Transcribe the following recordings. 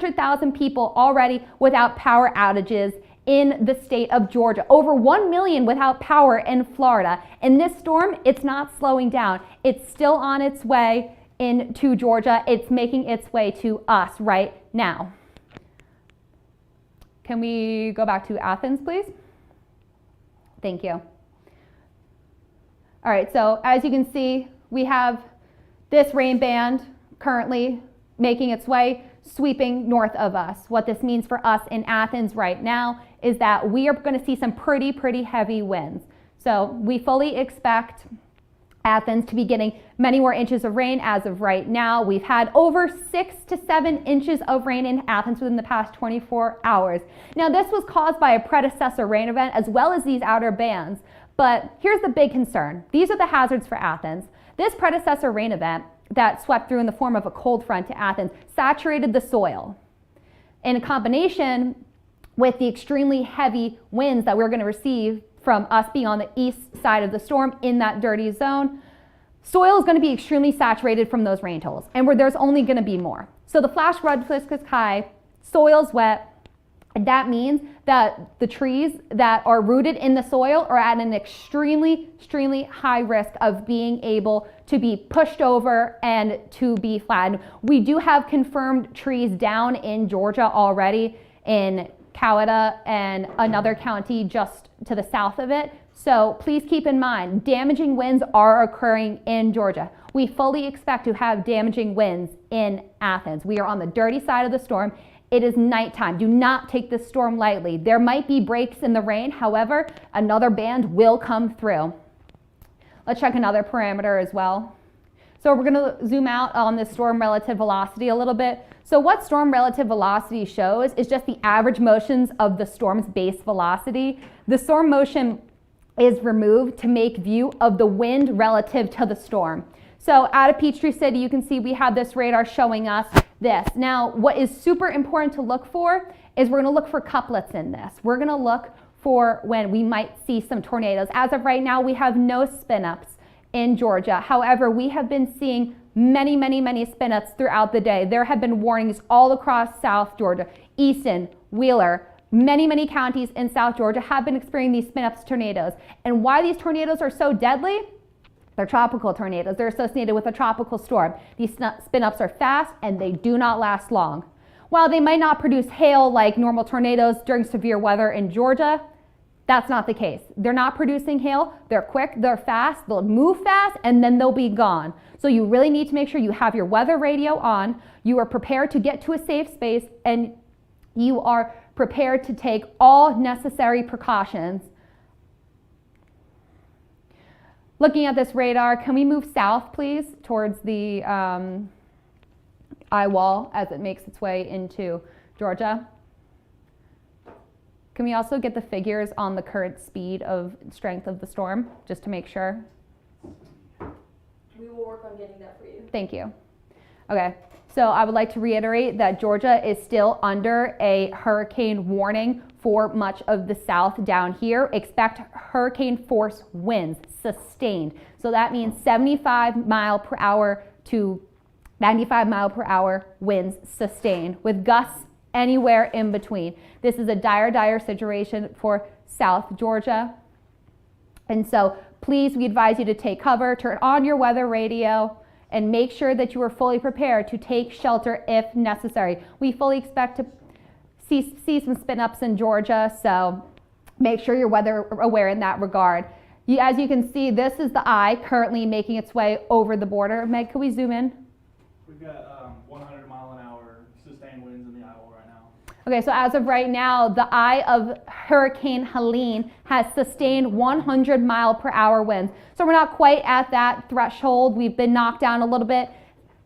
200,000 people already without power outages in the state of Georgia. Over 1 million without power in Florida. And this storm, it's not slowing down. It's still on its way into Georgia. It's making its way to us right now. Can we go back to Athens, please? Thank you. All right, so as you can see, we have this rain band currently making its way, sweeping north of us. What this means for us in Athens right now is that we are going to see some pretty heavy winds. So we fully expect Athens to be getting many more inches of rain as of right now. We've had over 6 to 7 inches of rain in Athens within the past 24 hours. Now this was caused by a predecessor rain event as well as these outer bands. But here's the big concern. These are the hazards for Athens. This predecessor rain event that swept through in the form of a cold front to Athens saturated the soil. In combination with the extremely heavy winds that we're going to receive from us being on the east side of the storm in that dirty zone, soil is going to be extremely saturated from those rain totals, and where there's only going to be more. So the flash flood risk is high, soil's wet, and that means that the trees that are rooted in the soil are at an extremely high risk of being able to be pushed over and to be flattened. We do have confirmed trees down in Georgia already, in Coweta and another county just to the south of it. So please keep in mind, damaging winds are occurring in Georgia. We fully expect to have damaging winds in Athens. We are on the dirty side of the storm. It is nighttime. Do not take this storm lightly. There might be breaks in the rain. However, another band will come through. Let's check another parameter as well. So we're going to zoom out on this storm relative velocity a little bit. So what storm relative velocity shows is just the average motions of the storm's base velocity. The storm motion is removed to make view of the wind relative to the storm. So out of Peachtree City, you can see we have this radar showing us this. Now, what is super important to look for is we're going to look for couplets in this. We're going to look for when we might see some tornadoes. As of right now, we have no spin-ups in Georgia. However, we have been seeing many spin-ups throughout the day. There have been warnings all across South Georgia, Easton, Wheeler, many counties in South Georgia have been experiencing these spin-ups tornadoes. And why these tornadoes are so deadly? They're tropical tornadoes. They're associated with a tropical storm. These spin-ups are fast and they do not last long. While they might not produce hail like normal tornadoes during severe weather in Georgia, that's not the case. They're not producing hail. They're quick, they're fast, they'll move fast, and then they'll be gone. So you really need to make sure you have your weather radio on, you are prepared to get to a safe space, and you are prepared to take all necessary precautions. Looking at this radar, can we move south, please, towards the eye wall as it makes its way into Georgia? Can we also get the figures on the current speed of strength of the storm, just to make sure? We will work on getting that for you. Thank you. Okay, so I would like to reiterate that Georgia is still under a hurricane warning for much of the south down here. Expect hurricane force winds sustained. So that means 75 mile per hour to 95 mile per hour winds sustained with gusts anywhere in between. This is a dire situation for South Georgia. And so please, we advise you to take cover, turn on your weather radio, and make sure that you are fully prepared to take shelter if necessary. We fully expect to see some spin-ups in Georgia, so make sure you're weather aware in that regard. As you can see, this is the eye currently making its way over the border. Meg, can we zoom in? We've got 100 mile an hour sustained winds in the eye right now. Okay, so as of right now, the eye of Hurricane Helene has sustained 100 mile per hour winds. So we're not quite at that threshold. We've been knocked down a little bit.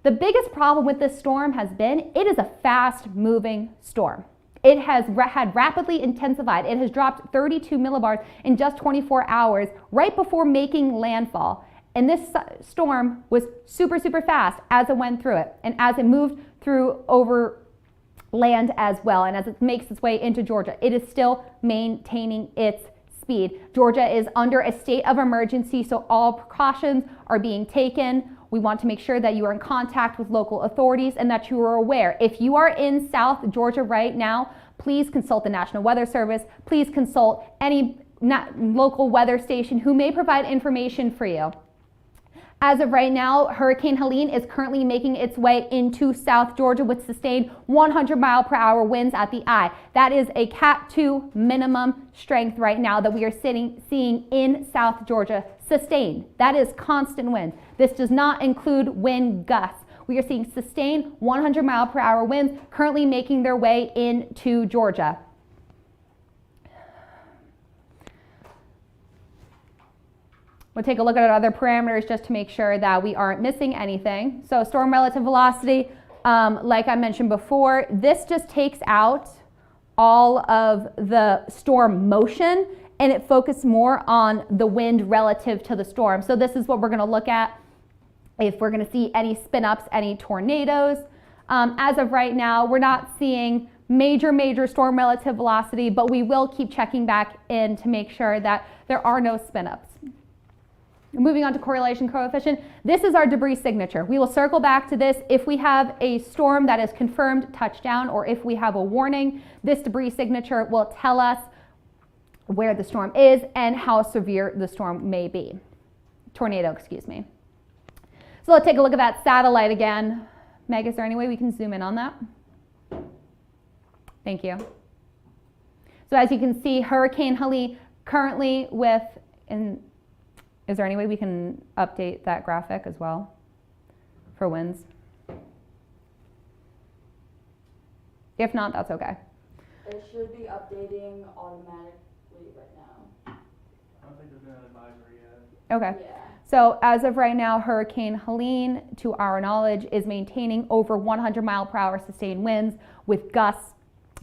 The biggest problem with this storm has been it is a fast moving storm. It has had rapidly intensified. It has dropped 32 millibars in just 24 hours right before making landfall. And this storm was super fast as it went through it and as it moved through over land as well. And as it makes its way into Georgia, it is still maintaining its speed. Georgia is under a state of emergency, so all precautions are being taken. We want to make sure that you are in contact with local authorities and that you are aware. If you are in South Georgia right now, please consult the National Weather Service. Please consult any local weather station who may provide information for you. As of right now, Hurricane Helene is currently making its way into South Georgia with sustained 100-mile-per-hour winds at the eye. That is a Cat 2 minimum strength right now that we are seeing in South Georgia. Sustained. That is constant winds. This does not include wind gusts. We are seeing sustained 100-mile-per-hour winds currently making their way into Georgia. We'll take a look at our other parameters just to make sure that we aren't missing anything. So storm relative velocity, like I mentioned before, this just takes out all of the storm motion and it focuses more on the wind relative to the storm. So this is what we're going to look at if we're going to see any spin-ups, any tornadoes. As of right now, we're not seeing major storm relative velocity, but we will keep checking back in to make sure that there are no spin-ups. Moving on to correlation coefficient, this is our debris signature. We will circle back to this if we have a storm that is confirmed touchdown or if we have a warning. This debris signature will tell us where the storm is and how severe the storm may be. Tornado, excuse me. So let's take a look at that satellite again. Meg, is there any way we can zoom in on that? Thank you. So as you can see, Hurricane Helene currently is there any way we can update that graphic as well for winds? If not, that's okay. It should be updating automatically right now. I don't think there's been an advisory yet. Okay. Yeah. So as of right now, Hurricane Helene, to our knowledge, is maintaining over 100-mile-per-hour sustained winds with gusts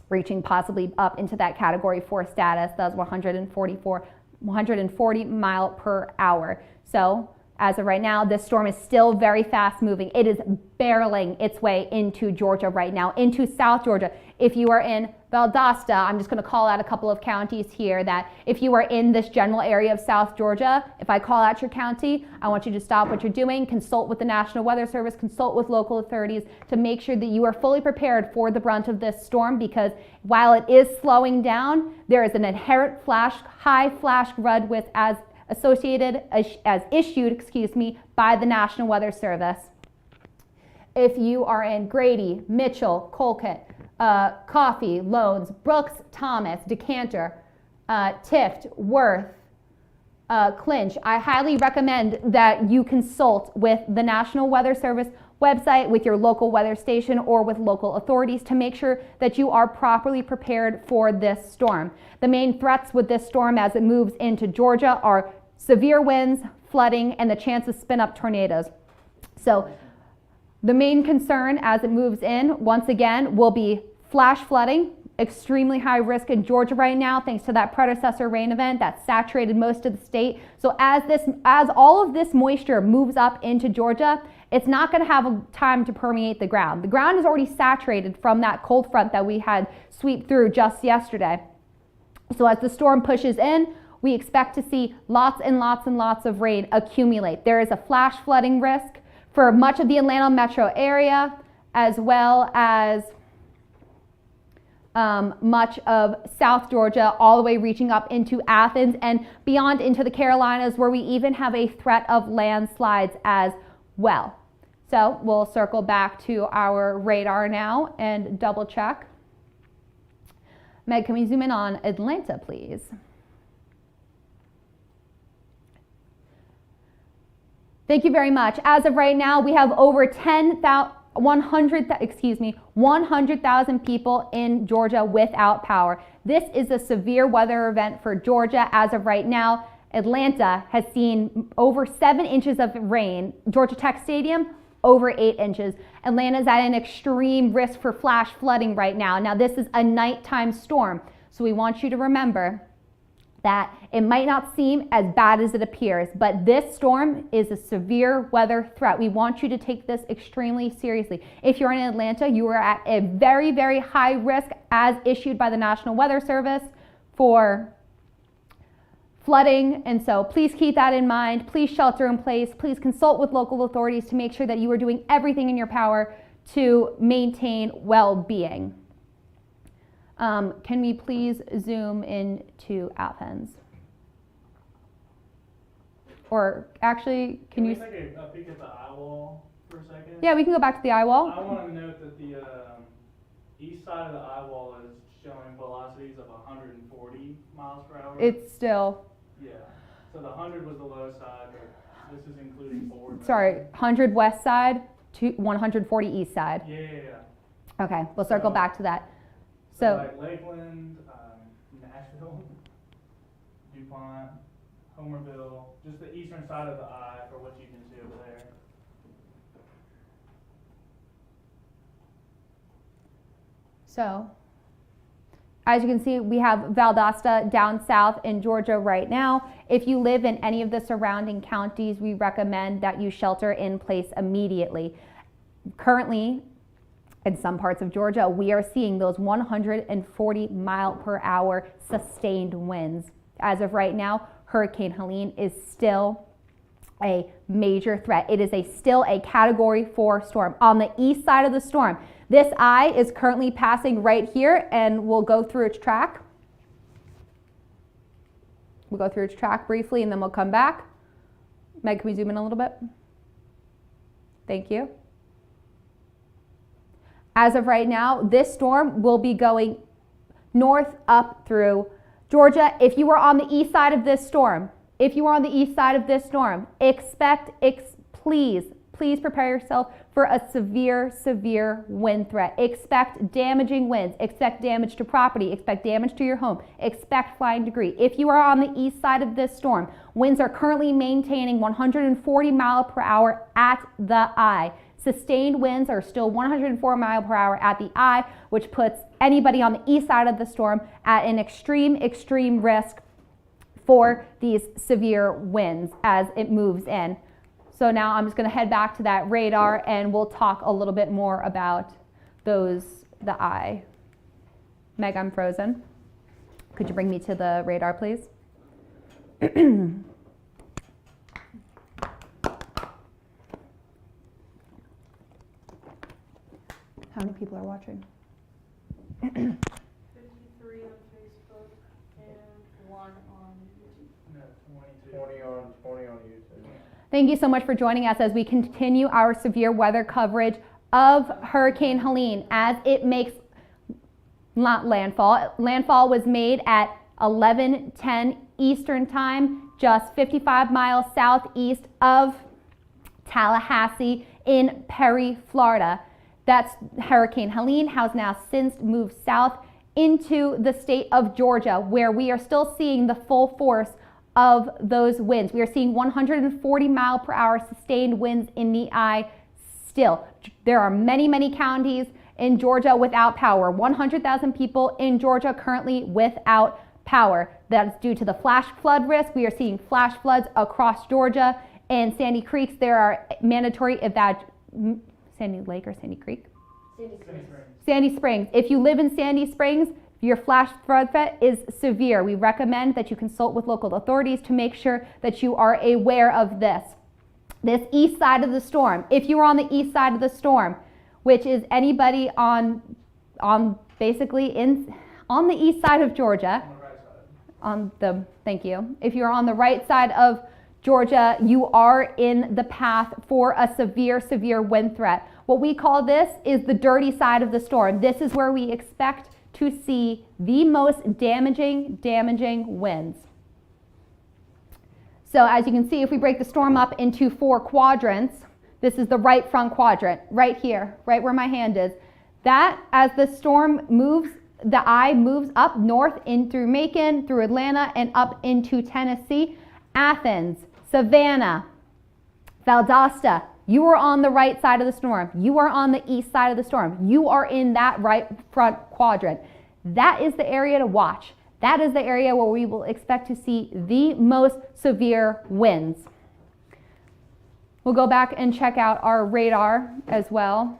reaching possibly up into that Category 4 status. That's 140 mile per hour. So as of right now, this storm is still very fast moving. It is barreling its way into Georgia right now, into South Georgia. If you are in Valdosta, I'm just going to call out a couple of counties here that if you are in this general area of South Georgia, if I call out your county, I want you to stop what you're doing, consult with the National Weather Service, consult with local authorities to make sure that you are fully prepared for the brunt of this storm, because while it is slowing down, there is an inherent high flash flood width as issued by the National Weather Service. If you are in Grady, Mitchell, Colquitt, Coffee, Lowndes, Brooks, Thomas, Decanter, Tift, Worth, Clinch, I highly recommend that you consult with the National Weather Service website, with your local weather station, or with local authorities to make sure that you are properly prepared for this storm. The main threats with this storm as it moves into Georgia are severe winds, flooding, and the chance of spin-up tornadoes. So the main concern as it moves in, once again, will be flash flooding, extremely high risk in Georgia right now thanks to that predecessor rain event that saturated most of the state. So as all of this moisture moves up into Georgia, it's not going to have a time to permeate the ground. The ground is already saturated from that cold front that we had sweep through just yesterday. So as the storm pushes in, we expect to see lots and lots of rain accumulate. There is a flash flooding risk for much of the Atlanta metro area, as well as much of South Georgia, all the way reaching up into Athens and beyond into the Carolinas, where we even have a threat of landslides as well. So we'll circle back to our radar now and double check. Meg, can we zoom in on Atlanta, please? Thank you very much. As of right now, we have over 100,000 people in Georgia without power. This is a severe weather event for Georgia. As of right now, Atlanta has seen over 7 inches of rain. Georgia Tech Stadium, over 8 inches. Atlanta is at an extreme risk for flash flooding right now. Now, this is a nighttime storm, so we want you to remember that it might not seem as bad as it appears, but this storm is a severe weather threat. We want you to take this extremely seriously. If you're in Atlanta, you are at a very high risk as issued by the National Weather Service for flooding. And so please keep that in mind. Please shelter in place. Please consult with local authorities to make sure that you are doing everything in your power to maintain well-being. Can we please zoom into Athens? Or actually, can you? take a peek at the eye wall for a second? Yeah, we can go back to the eye wall. I want to note that the east side of the eye wall is showing velocities of 140 miles per hour. It's still, Yeah. So the 100 was the low side, but this is including forward. sorry, 100 west side to 140 east side. Yeah. Okay, we'll circle So- back to that. So So, like Lakeland, Nashville, DuPont, Homerville, just the eastern side of the eye for what you can see over there. so, as you can see, we have Valdosta down south in Georgia right now. If you live in any of the surrounding counties, we recommend that you shelter in place immediately. Currently, in some parts of Georgia, we are seeing those 140 mile per hour sustained winds. As of right now, Hurricane Helene is still a major threat. It is still a Category 4 storm. On the east side of the storm, this eye is currently passing right here, and we'll go through its track. We'll go through its track briefly, and then we'll come back. Meg, can we zoom in a little bit? Thank you. As of right now, this storm will be going north up through Georgia. If you are on the east side of this storm, please prepare yourself for a severe wind threat. Expect damaging winds, expect damage to property, expect damage to your home, expect flying debris. If you are on the east side of this storm, winds are currently maintaining 140 mile per hour at the eye. Sustained winds are still 104 mile per hour at the eye, which puts anybody on the east side of the storm at an extreme risk for these severe winds as it moves in. So now I'm just going to head back to that radar, and we'll talk a little bit more about the eye. Meg, I'm frozen. Could you bring me to the radar, please? How many people are watching? 53 on Facebook and 1 on YouTube. No, 22. 20 on YouTube. Thank you so much for joining us as we continue our severe weather coverage of Hurricane Helene as it makes landfall. Landfall was made at 11:10 Eastern Time, just 55 miles southeast of Tallahassee in Perry, Florida. That's Hurricane Helene has now since moved south into the state of Georgia, where we are still seeing the full force of those winds. We are seeing 140 mile per hour sustained winds in the eye still. There are many counties in Georgia without power. 100,000 people in Georgia currently without power. That's due to the flash flood risk. We are seeing flash floods across Georgia and Sandy Creeks. There are mandatory Sandy Lake or Sandy Creek? Sandy Springs. If you live in Sandy Springs, your flash flood threat is severe. We recommend that you consult with local authorities to make sure that you are aware of this. This east side of the storm, if you are on the east side of the storm, which is anybody on the east side of Georgia, On the right side. thank you. If you're on the right side of Georgia, you are in the path for a severe wind threat. What we call this is the dirty side of the storm. This is where we expect to see the most damaging winds. So as you can see, if we break the storm up into 4 quadrants, this is the right front quadrant, right here, right where my hand is. That, as the storm moves, the eye moves up north in through Macon, through Atlanta, and up into Tennessee. Athens, Savannah, Valdosta, you are on the right side of the storm. You are on the east side of the storm. You are in that right front quadrant. That is the area to watch. That is the area where we will expect to see the most severe winds. We'll go back and check out our radar as well.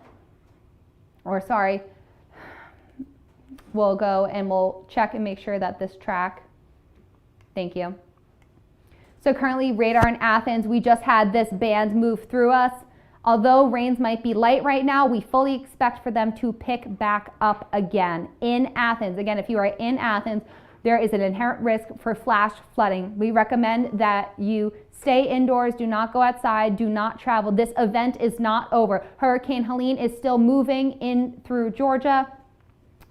We'll go and we'll check and make sure that this track, thank you. So currently radar in Athens, we just had this band move through us. Although rains might be light right now, we fully expect for them to pick back up again in Athens. Again, if you are in Athens, there is an inherent risk for flash flooding. We recommend that you stay indoors, do not go outside, do not travel. This event is not over. Hurricane Helene is still moving in through Georgia,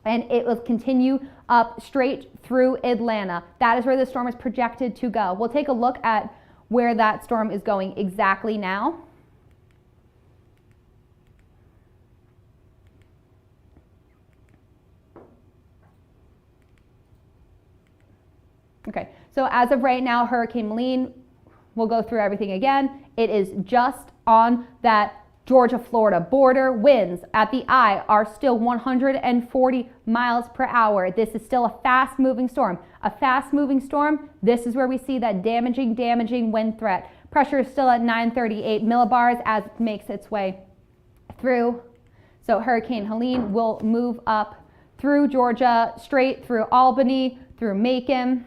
and it will continue up straight through Atlanta. That is where the storm is projected to go. We'll take a look at where that storm is going exactly now. Okay, so as of right now, Hurricane Helene, we'll go through everything again. It is just on that Georgia-Florida border. Winds at the eye are still 140 miles per hour. This is still a fast-moving storm. A fast-moving storm, this is where we see that damaging wind threat. Pressure is still at 938 millibars as it makes its way through. So Hurricane Helene will move up through Georgia, straight through Albany, through Macon,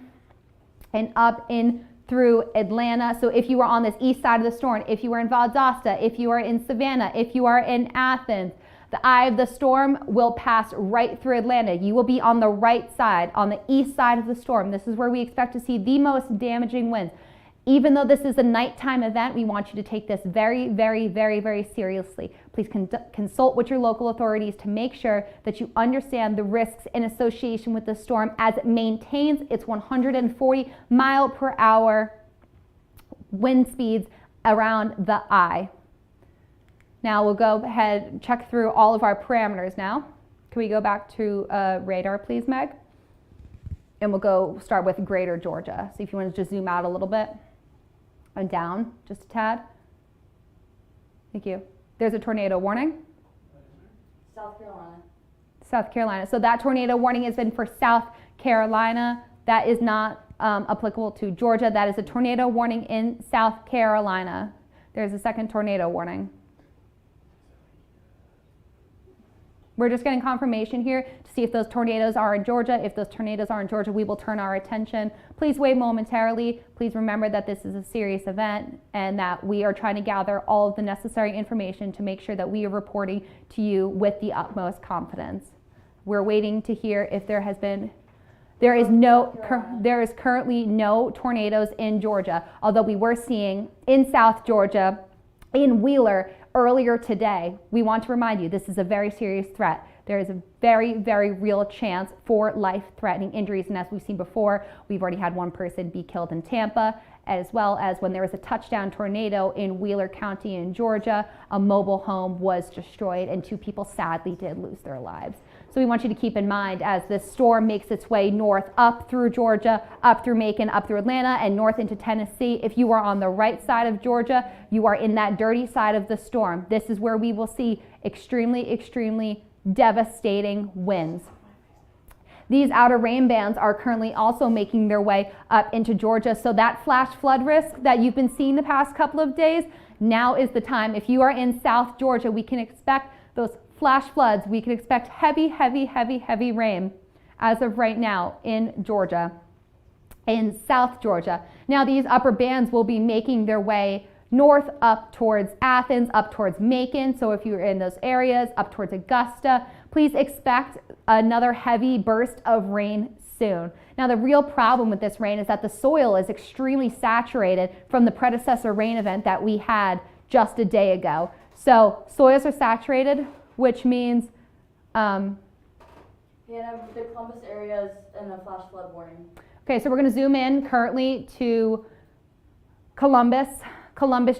and up in through Atlanta. So if you are on this east side of the storm, if you are in Valdosta, if you are in Savannah, if you are in Athens, the eye of the storm will pass right through Atlanta. You will be on the right side, on the east side of the storm. This is where we expect to see the most damaging winds. Even though this is a nighttime event, we want you to take this very seriously. Please consult with your local authorities to make sure that you understand the risks in association with the storm as it maintains its 140 mile per hour wind speeds around the eye. Now we'll go ahead and check through all of our parameters now. Can we go back to radar, please, Meg? And we'll go start with greater Georgia. So if you want to just zoom out a little bit. And down just a tad. Thank you. There's a tornado warning. South Carolina. South Carolina. So that tornado warning has been for South Carolina. That is not applicable to Georgia. That is a tornado warning in South Carolina. There's a second tornado warning. We're just getting confirmation here to see if those tornadoes are in Georgia. If those tornadoes are in Georgia, we will turn our attention. Please wait momentarily. Please remember that this is a serious event and that we are trying to gather all of the necessary information to make sure that we are reporting to you with the utmost confidence. We're waiting to hear if there is currently no tornadoes in Georgia, although we were seeing in South Georgia, in Wheeler, earlier today. We want to remind you this is a very serious threat. There is a very real chance for life-threatening injuries, and as we've seen before, we've already had one person be killed in Tampa, as well as when there was a touchdown tornado in Wheeler County in Georgia, a mobile home was destroyed and 2 people sadly did lose their lives. So we want you to keep in mind as this storm makes its way north up through Georgia, up through Macon, up through Atlanta, and north into Tennessee. If you are on the right side of Georgia, you are in that dirty side of the storm. This is where we will see extremely devastating winds. These outer rain bands are currently also making their way up into Georgia. So that flash flood risk that you've been seeing the past couple of days, now is the time. If you are in South Georgia, we can expect those flash floods. We can expect heavy rain as of right now in Georgia, in South Georgia. Now these upper bands will be making their way north up towards Athens, up towards Macon. So if you're in those areas, up towards Augusta, please expect another heavy burst of rain soon. Now the real problem with this rain is that the soil is extremely saturated from the predecessor rain event that we had just a day ago. So soils are saturated, which means Yeah, the Columbus area is in a flash flood warning. okay, so we're going to zoom in currently to Columbus,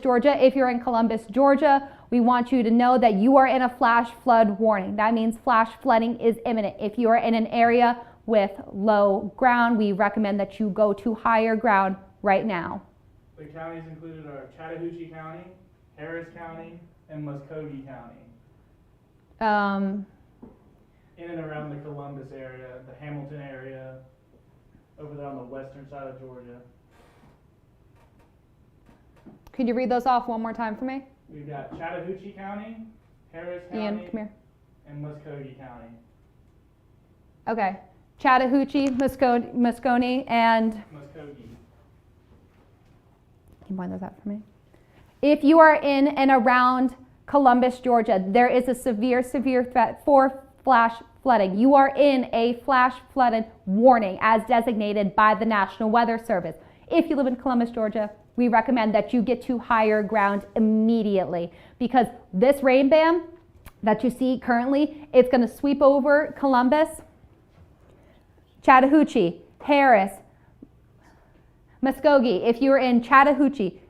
Georgia. If you're in Columbus, Georgia, we want you to know that you are in a flash flood warning. That means flash flooding is imminent. If you are in an area with low ground, we recommend that you go to higher ground right now. The counties included are Chattahoochee County, Harris County, and Muskogee County. In and around the Columbus area, the Hamilton area, over there on the western side of Georgia. Could you read those off one more time for me? We've got Chattahoochee County, Harris Ian, County, come here. and Muskogee County. Okay. Chattahoochee, Moscone, and Muskogee. Can you point those out for me? If you are in and around Columbus, Georgia, there is a severe threat for flash flooding. You are in a flash flooded warning as designated by the National Weather Service. If you live in Columbus, Georgia, we recommend that you get to higher ground immediately, because this rain band that you see currently, it's going to sweep over Columbus, Chattahoochee, Harris, Muskogee. If you're in Chattahoochee,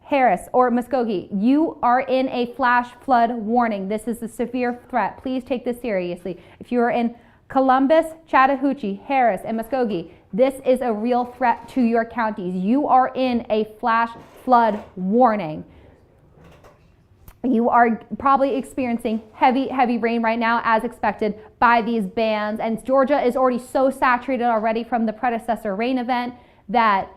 Harris, or Muskogee, you are in a flash flood warning. This is a severe threat. Please take this seriously. If you are in Columbus, Chattahoochee, Harris, and Muskogee, this is a real threat to your counties. You are in a flash flood warning. You are probably experiencing heavy rain right now as expected by these bands. And Georgia is already so saturated already from the predecessor rain event that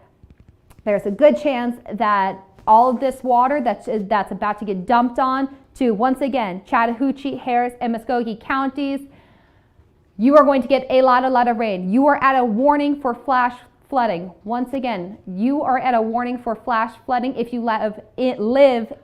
there's a good chance that all of this water that's about to get dumped on to, once again, Chattahoochee, Harris, and Muskogee counties, you are going to get a lot of rain. You are at a warning for flash flooding. Once again, you are at a warning for flash flooding if you live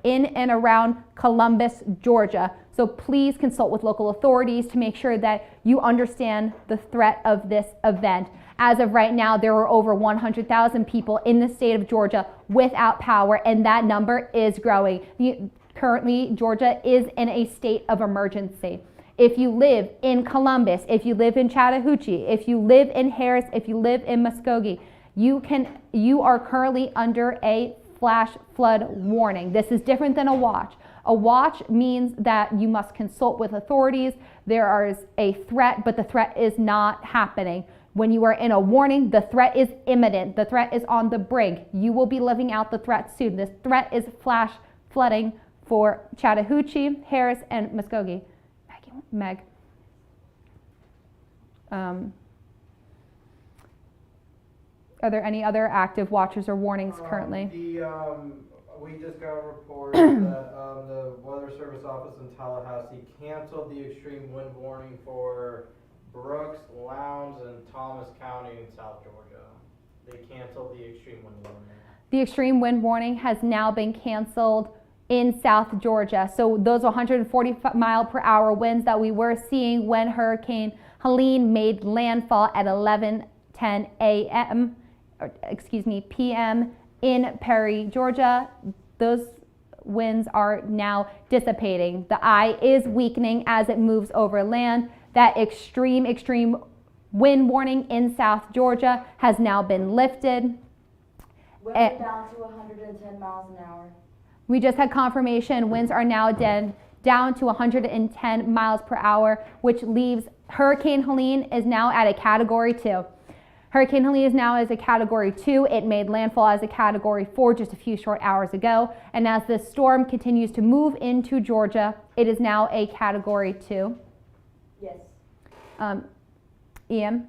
in and around Columbus, Georgia. So please consult with local authorities to make sure that you understand the threat of this event. As of right now, there are over 100,000 people in the state of Georgia without power, and that number is growing. Currently, Georgia is in a state of emergency. If you live in Columbus, if you live in Chattahoochee, if you live in Harris, if you live in Muskogee, you are currently under a flash flood warning. This is different than a watch. A watch means that you must consult with authorities. There is a threat, but the threat is not happening. When you are in a warning, the threat is imminent. The threat is on the brink. You will be living out the threat soon. This threat is flash flooding for Chattahoochee, Harris, and Muskogee. Meg. Are there any other active watches or warnings currently? We just got a report that the Weather Service office in Tallahassee canceled the extreme wind warning for Brooks, Lowndes, and Thomas County in South Georgia. They canceled the extreme wind warning. The extreme wind warning has now been canceled in South Georgia. So those 140 mile per hour winds that we were seeing when Hurricane Helene made landfall at 11:10 a.m. p.m. in Perry, Georgia, those winds are now dissipating. The eye is weakening as it moves over land. That extreme wind warning in South Georgia has now been lifted. Winds are down to 110 miles an hour. We just had confirmation winds are now down to 110 miles per hour, which leaves Hurricane Helene is now at a Category 2. Hurricane Helene is now as a Category 2. It made landfall as a Category 4 just a few short hours ago. And as this storm continues to move into Georgia, it is now a Category 2. Yes. Ian?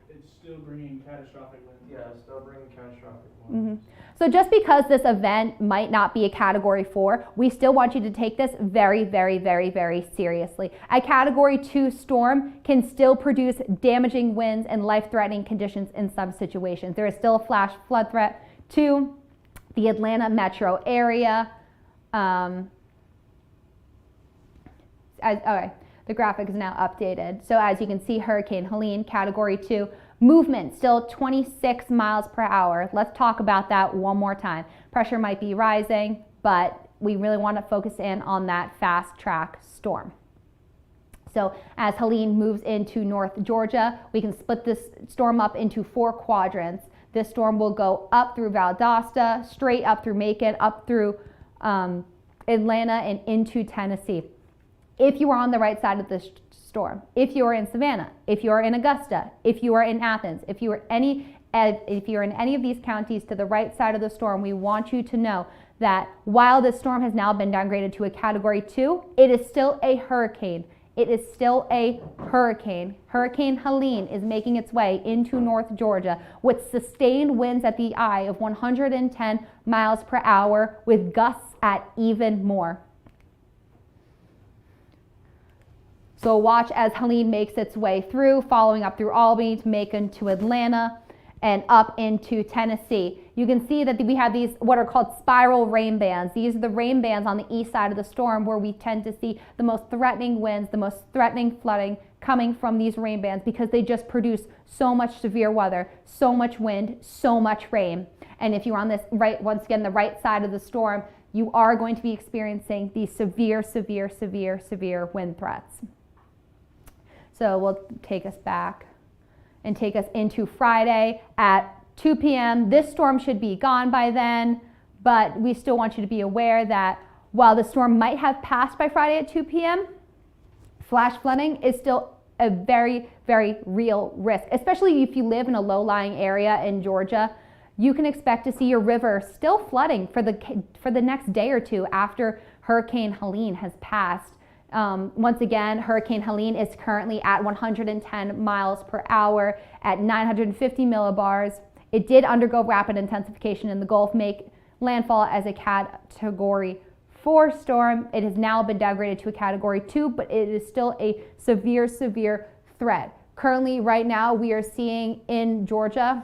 It's still bringing catastrophic winds. Yeah, it's still bringing catastrophic winds. So just because this event might not be a Category 4, we still want you to take this very seriously. A Category 2 storm can still produce damaging winds and life-threatening conditions in some situations. There is still a flash flood threat to the Atlanta metro area. The graphic is now updated. So as you can see, Hurricane Helene, Category 2, movement still 26 miles per hour. Let's talk about that one more time. Pressure might be rising, but we really want to focus in on that fast track storm. So as Helene moves into North Georgia, we can split this storm up into 4 quadrants. This storm will go up through Valdosta, straight up through Macon, up through Atlanta, and into Tennessee. If you are on the right side of this storm, if you are in Savannah, if you are in Augusta, if you are in Athens, if you are in any of these counties to the right side of the storm, we want you to know that while this storm has now been downgraded to a Category 2, it is still a hurricane. It is still a hurricane. Hurricane Helene is making its way into North Georgia with sustained winds at the eye of 110 miles per hour with gusts at even more. So watch as Helene makes its way through, following up through Albany to Macon to Atlanta. and up into Tennessee. You can see that we have these what are called spiral rain bands. These are the rain bands on the east side of the storm where we tend to see the most threatening winds, the most threatening flooding coming from these rain bands because they just produce so much severe weather, so much wind, so much rain. And if you're on this once again, the right side of the storm, you are going to be experiencing these severe, severe, severe, severe wind threats. So we'll take us back and take us into Friday at 2 p.m. This storm should be gone by then, but we still want you to be aware that while the storm might have passed by Friday at 2 p.m., flash flooding is still a very, very real risk, especially if you live in a low-lying area in Georgia. You can expect to see your river still flooding for the next day or two after Hurricane Helene has passed. Once again, Hurricane Helene is currently at 110 miles per hour at 950 millibars. It did undergo rapid intensification in the Gulf, make landfall as a Category 4 storm. It has now been downgraded to a Category 2, but it is still a severe, severe threat. Currently, right now, we are seeing in Georgia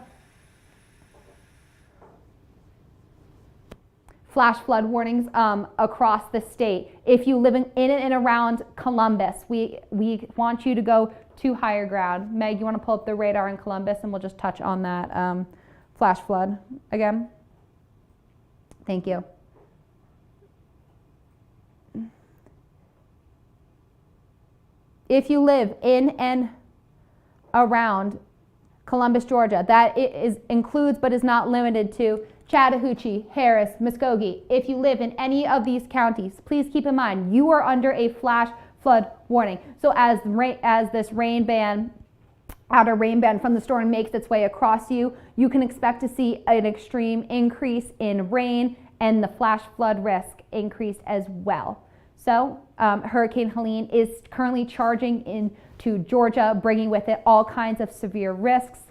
flash flood warnings across the state. If you live in and around Columbus, we want you to go to higher ground. Meg, you want to pull up the radar in Columbus and we'll just touch on that flash flood again? Thank you. If you live in and around Columbus, Georgia, that includes but is not limited to Chattahoochee, Harris, Muskogee. If you live in any of these counties, please keep in mind you are under a flash flood warning. So as this outer rain band from the storm makes its way across you, you can expect to see an extreme increase in rain and the flash flood risk increase as well. So Hurricane Helene is currently charging into Georgia, bringing with it all kinds of severe risks.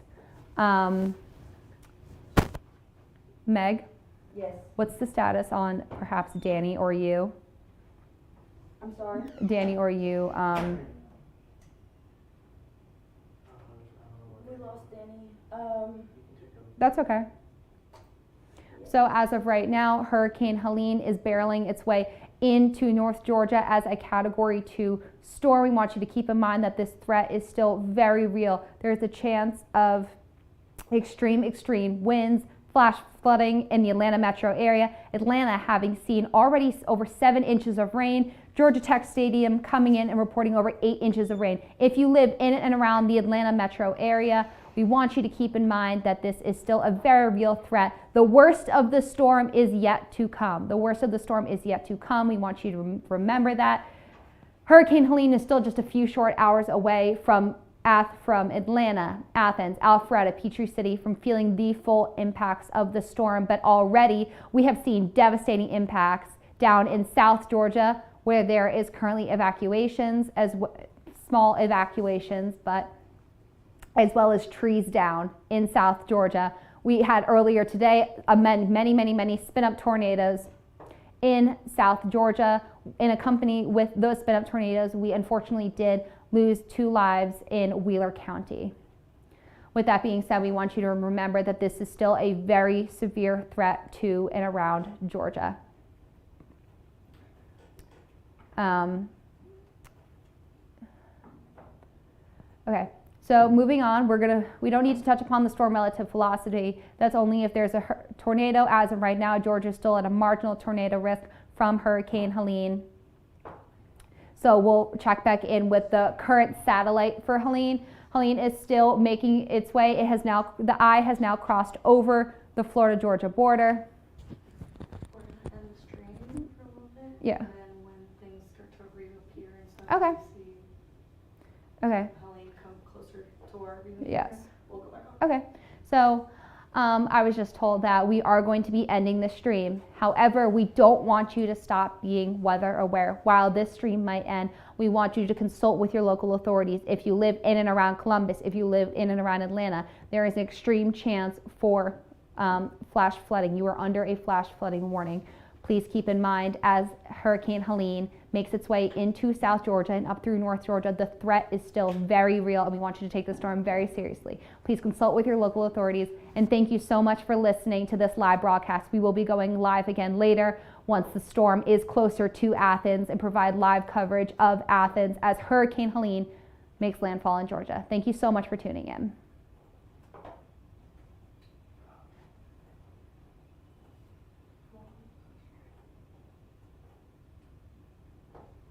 Meg? Yes. What's the status on perhaps Danny or you? I'm sorry. Danny or you? We lost Danny. That's okay. So as of right now, Hurricane Helene is barreling its way into North Georgia as a Category 2 storm. We want you to keep in mind that this threat is still very real. There's a chance of extreme winds, flash flooding in the Atlanta metro area. Atlanta having seen already over 7 inches of rain. Georgia Tech Stadium coming in and reporting over 8 inches of rain. If you live in and around the Atlanta metro area, we want you to keep in mind that this is still a very real threat. The worst of the storm is yet to come. The worst of the storm is yet to come. We want you to remember that. Hurricane Helene is still just a few short hours away from Atlanta, Athens, Alpharetta, Peachtree City from feeling the full impacts of the storm. But already we have seen devastating impacts down in South Georgia where there is currently evacuations, small evacuations, but as well as trees down in South Georgia. We had earlier today many spin-up tornadoes in South Georgia. In a company with those spin-up tornadoes, we unfortunately did lose 2 lives in Wheeler County. With that being said, we want you to remember that this is still a very severe threat to and around Georgia. Okay, so moving on, we don't need to touch upon the storm relative velocity. That's only if there's a tornado. As of right now, Georgia is still at a marginal tornado risk from Hurricane Helene. So we'll check back in with the current satellite for Helene. Helene is still making its way. The eye has now crossed over the Florida-Georgia border. We're going to end the stream for a little bit. Yeah. And then when things start to reappear and stuff, Okay. we see Okay. Helene come closer to our view. Yes. We'll go back on. Okay. So I was just told that we are going to be ending the stream. However, we don't want you to stop being weather aware. While this stream might end, we want you to consult with your local authorities. If you live in and around Columbus, if you live in and around Atlanta, there is an extreme chance for flash flooding. You are under a flash flooding warning. Please keep in mind as Hurricane Helene makes its way into South Georgia and up through North Georgia, the threat is still very real, and we want you to take the storm very seriously. Please consult with your local authorities, and thank you so much for listening to this live broadcast. We will be going live again later once the storm is closer to Athens and provide live coverage of Athens as Hurricane Helene makes landfall in Georgia. Thank you so much for tuning in.